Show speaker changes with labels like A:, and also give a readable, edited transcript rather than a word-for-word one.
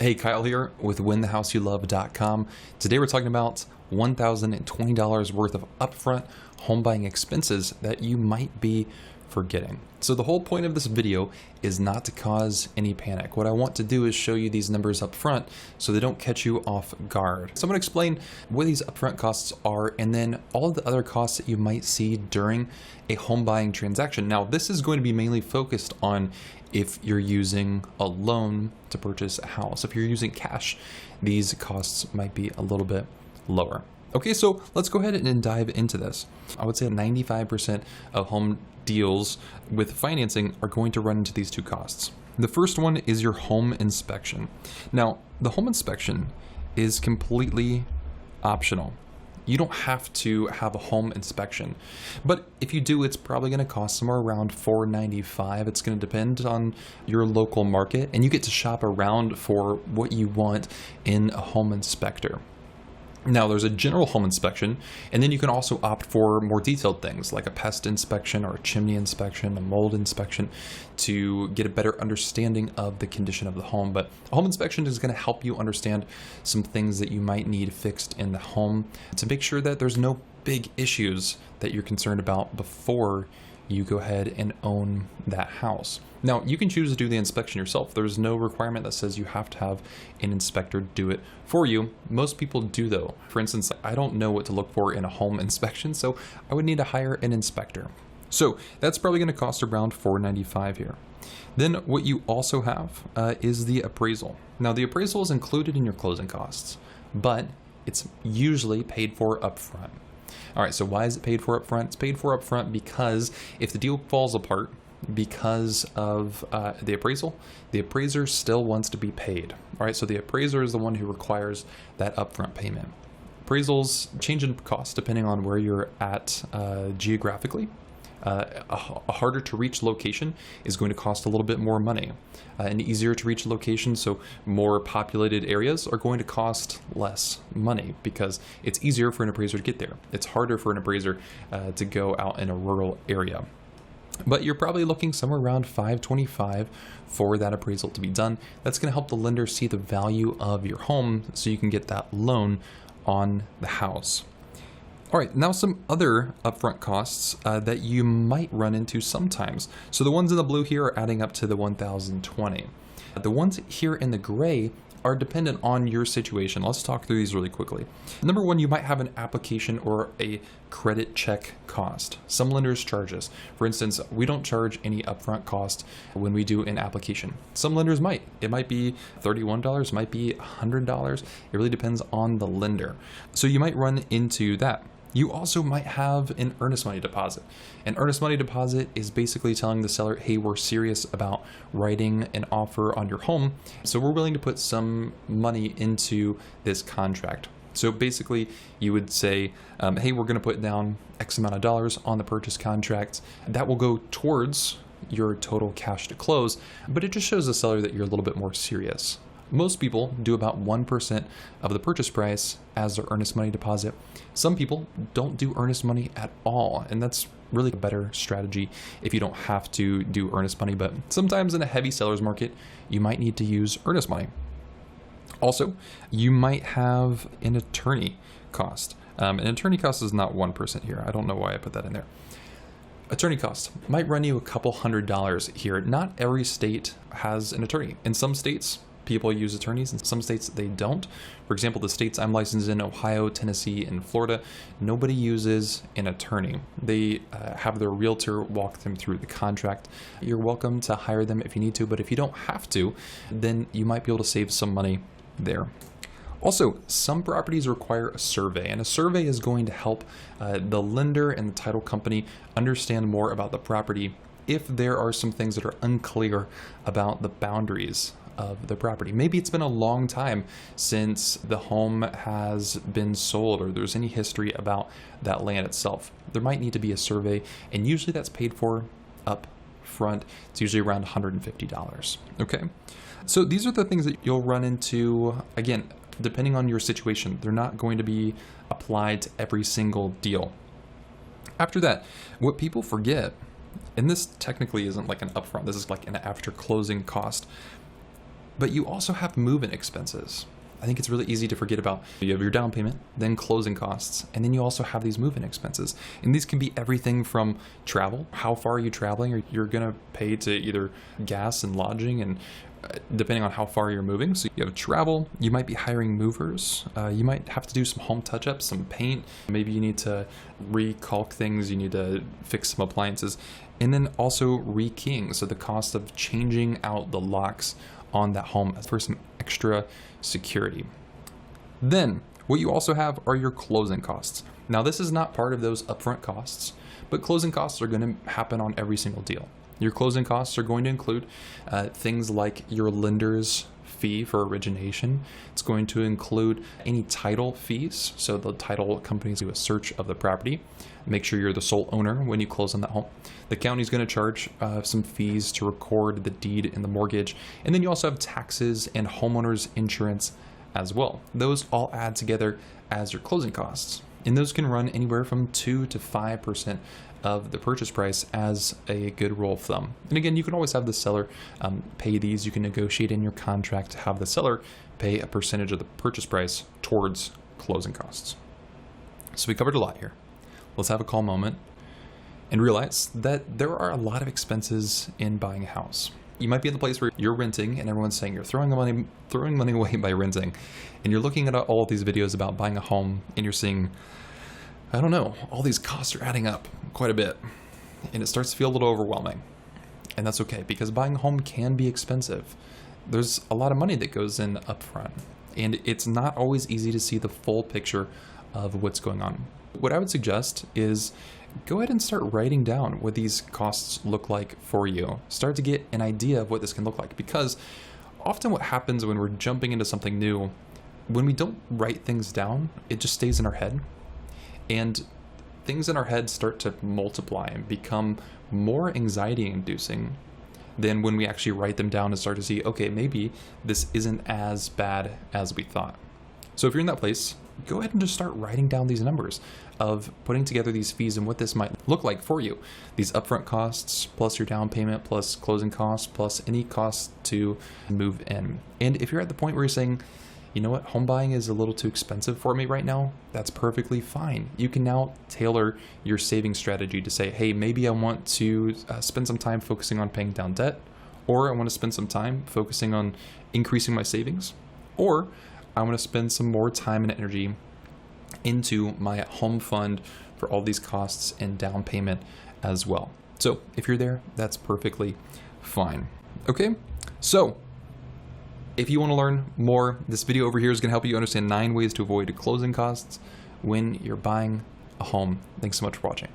A: Hey, Kyle here with winthehouseyoulove.com. Today we're talking about $1,020 worth of upfront home buying expenses that you might be forgetting. So the whole point of this video is not to cause any panic. What I want to do is show you these numbers up front so they don't catch you off guard. So I'm going to explain what these upfront costs are and then all of the other costs that you might see during a home buying transaction. Now, this is going to be mainly focused on if you're using a loan to purchase a house. If you're using cash, these costs might be a little bit lower. Okay, so let's go ahead and dive into this. I would say 95% of home deals with financing are going to run into these two costs. The first one is your home inspection. Now, the home inspection is completely optional. You don't have to have a home inspection, but if you do, it's probably going to cost somewhere around $495. It's going to depend on your local market, and you get to shop around for what you want in a home inspector. Now, there's a general home inspection, and then you can also opt for more detailed things like a pest inspection or a chimney inspection, a mold inspection, to get a better understanding of the condition of the home. But a home inspection is going to help you understand some things that you might need fixed in the home to make sure that there's no big issues that you're concerned about before you go ahead and own that house. Now, you can choose to do the inspection yourself. There's no requirement that says you have to have an inspector do it for you. Most people do though. For instance, I don't know what to look for in a home inspection, so I would need to hire an inspector. So that's probably gonna cost around $495 here. Then what you also have is the appraisal. Now, the appraisal is included in your closing costs, but it's usually paid for upfront. All right, so why is it paid for upfront? It's paid for upfront because if the deal falls apart because of the appraisal, the appraiser still wants to be paid. All right, so the appraiser is the one who requires that upfront payment. Appraisals change in cost depending on where you're at geographically. A harder to reach location is going to cost a little bit more money. An easier to reach location, so more populated areas, are going to cost less money because it's easier for an appraiser to get there. It's harder for an appraiser to go out in a rural area. But you're probably looking somewhere around $525 for that appraisal to be done. That's going to help the lender see the value of your home so you can get that loan on the house. All right, now some other upfront costs that you might run into sometimes. So the ones in the blue here are adding up to the $1,020. The ones here in the gray are dependent on your situation. Let's talk through these really quickly. Number one, you might have an application or a credit check cost. Some lenders charge this. For instance, we don't charge any upfront cost when we do an application. Some lenders might. It might be $31, might be $100. It really depends on the lender. So you might run into that. You also might have an earnest money deposit. An earnest money deposit is basically telling the seller, hey, we're serious about writing an offer on your home, so we're willing to put some money into this contract. So basically, you would say, hey, we're gonna put down X amount of dollars on the purchase contract. That will go towards your total cash to close, but it just shows the seller that you're a little bit more serious. Most people do about 1% of the purchase price as their earnest money deposit. Some people don't do earnest money at all, and that's really a better strategy if you don't have to do earnest money, but sometimes in a heavy seller's market, you might need to use earnest money. Also, you might have an attorney cost. An attorney cost is not 1% here. I don't know why I put that in there. Attorney costs might run you a couple $100 here. Not every state has an attorney. In some states, people use attorneys. In some states, they don't. For example, the states I'm licensed in, Ohio, Tennessee, and Florida, nobody uses an attorney. They have their realtor walk them through the contract. You're welcome to hire them if you need to, but if you don't have to, then you might be able to save some money there. Also, some properties require a survey, and a survey is going to help the lender and the title company understand more about the property if there are some things that are unclear about the boundaries of the property. Maybe it's been a long time since the home has been sold or there's any history about that land itself. There might need to be a survey, and usually that's paid for up front. It's usually around $150. Okay, so these are the things that you'll run into. Again, depending on your situation, they're not going to be applied to every single deal. After that, what people forget, and this technically isn't like an upfront, this is like an after closing cost. But you also have move-in expenses. I think it's really easy to forget about. You have your down payment, then closing costs, and then you also have these move-in expenses. And these can be everything from travel. How far are you traveling? You're gonna pay to either gas and lodging, and depending on how far you're moving. So you have travel, you might be hiring movers, you might have to do some home touch-ups, some paint, maybe you need to recalc things, you need to fix some appliances, and then also rekeying, so the cost of changing out the locks on that home for some extra security. Then what you also have are your closing costs. Now this is not part of those upfront costs, but closing costs are going to happen on every single deal. Your closing costs are going to include things like your lender's fee for origination. It's going to include any title fees. So the title companies do a search of the property. Make sure you're the sole owner when you close on that home. The county's going to charge some fees to record the deed and the mortgage. And then you also have taxes and homeowners insurance as well. Those all add together as your closing costs. And those can run anywhere from 2 to 5% of the purchase price as a good rule of thumb. And again, you can always have the seller pay these. You can negotiate in your contract to have the seller pay a percentage of the purchase price towards closing costs. So we covered a lot here. Let's have a calm moment and realize that there are a lot of expenses in buying a house. You might be in the place where you're renting and everyone's saying you're throwing money away by renting, and you're looking at all of these videos about buying a home and you're seeing, I don't know, all these costs are adding up quite a bit, and it starts to feel a little overwhelming. And that's okay, because buying a home can be expensive. There's a lot of money that goes in upfront, and it's not always easy to see the full picture of what's going on. What I would suggest is go ahead and start writing down what these costs look like for you. Start to get an idea of what this can look like, because often what happens when we're jumping into something new, when we don't write things down, it just stays in our head. And things in our head start to multiply and become more anxiety inducing than when we actually write them down and start to see, okay, maybe this isn't as bad as we thought. So if you're in that place, go ahead and just start writing down these numbers of putting together these fees and what this might look like for you. These upfront costs, plus your down payment, plus closing costs, plus any cost to move in. And if you're at the point where you're saying, you know what, home buying is a little too expensive for me right now, that's perfectly fine. You can now tailor your saving strategy to say, hey, maybe I want to spend some time focusing on paying down debt, or I want to spend some time focusing on increasing my savings, or I want to spend some more time and energy into my home fund for all these costs and down payment as well. So if you're there, that's perfectly fine. Okay, so if you want to learn more, this video over here is going to help you understand 9 ways to avoid closing costs when you're buying a home. Thanks so much for watching.